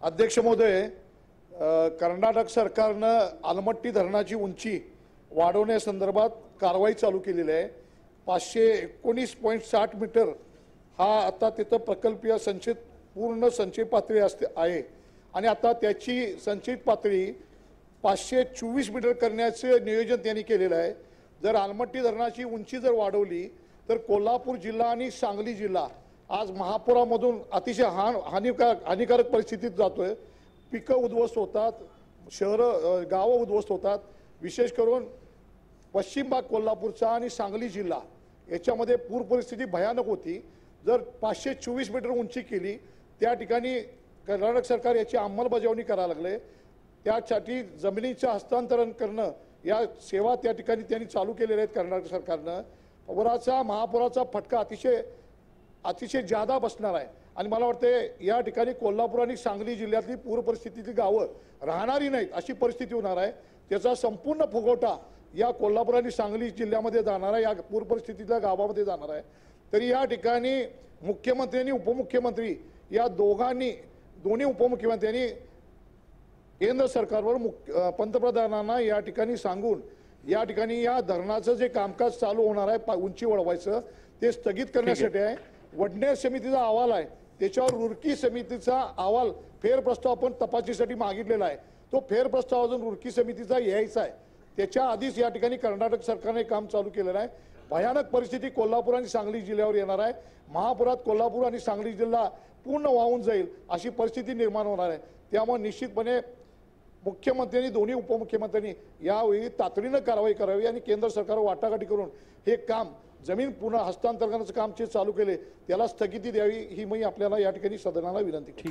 अध्यक्ष महोदय, कर्नाटक सरकारनं आलमट्टी धरणाची उंची वाढवण्यासंदर्भात कारवाई चालू केलेली आहे। 519.60 मीटर हा आता तिथं प्रकल्पीय संचित पूर्ण संचयी पातळी आहे आणि आता त्याची संचित पातळी 524 मीटर करण्याचे नियोजन त्यांनी केलेलं आहे। जर आलमट्टी धरणाची उंची जर वाढवली तर कोल्हापूर जिल्हा आणि सांगली जिल्हा आज महापुरामधून अतिशय हानिकारक परिस्थितीत जातोय। पिकं उद्ध्वस्त होतात, शहरं गावं उद्ध्वस्त होतात। विशेष करून पश्चिम भाग कोल्हापूरचा आणि सांगली जिल्हा याच्यामध्ये पूर परिस्थिती भयानक होती। जर 524 मीटर उंची केली त्या ठिकाणी कर्नाटक सरकार याची अंमलबजावणी करायला लागले। त्यासाठी जमिनीचं हस्तांतरण करणं या सेवा त्या ठिकाणी त्यांनी चालू केलेल्या आहेत। कर्नाटक सरकारनं महापुराचा फटका अतिशय जादा बसणार आहे आणि मला वाटतं या ठिकाणी कोल्हापूर आणि सांगली जिल्ह्यातली पूर परिस्थितीची गावं राहणारी नाहीत अशी परिस्थिती होणार आहे। त्याचा संपूर्ण फुगवटा या कोल्हापूर आणि सांगली जिल्ह्यामध्ये जाणार आहे, या पूर परिस्थितीच्या गावामध्ये जाणार आहे। तरी या ठिकाणी मुख्यमंत्री आणि उपमुख्यमंत्री या दोन्ही उपमुख्यमंत्र्यांनी केंद्र सरकारवर पंतप्रधानांना या ठिकाणी सांगून या ठिकाणी या धरणाचं जे कामकाज चालू होणार आहे उंची वाढवायचं ते स्थगित करण्यासाठी आहे। वडनेर समितीचा अहवाल आहे, त्याच्यावर रुरकी समितीचा अहवाल फेरप्रस्ताव आपण तपासणीसाठी मागितलेला आहे। तो फेरप्रस्ताव अजून रुरकी समितीचा यायचा आहे। त्याच्या आधीच या ठिकाणी कर्नाटक सरकारने काम चालू केलेलं आहे। भयानक परिस्थिती कोल्हापूर आणि सांगली जिल्ह्यावर येणार आहे। महापुरात कोल्हापूर आणि सांगली जिल्हा पूर्ण वाहून जाईल अशी परिस्थिती निर्माण होणार आहे। त्यामुळे निश्चितपणे मुख्यमंत्र्यांनी दोन्ही उपमुख्यमंत्र्यांनी यावेळी तातडीनं कारवाई करावी आणि केंद्र सरकारवर वाटाघाटी करून हे काम जमीन पुन्हा हस्तांतरणाचं काम जे चालू केले त्याला स्थगिती द्यावी ही मी आपल्याला या ठिकाणी सदनाला विनंती करतो।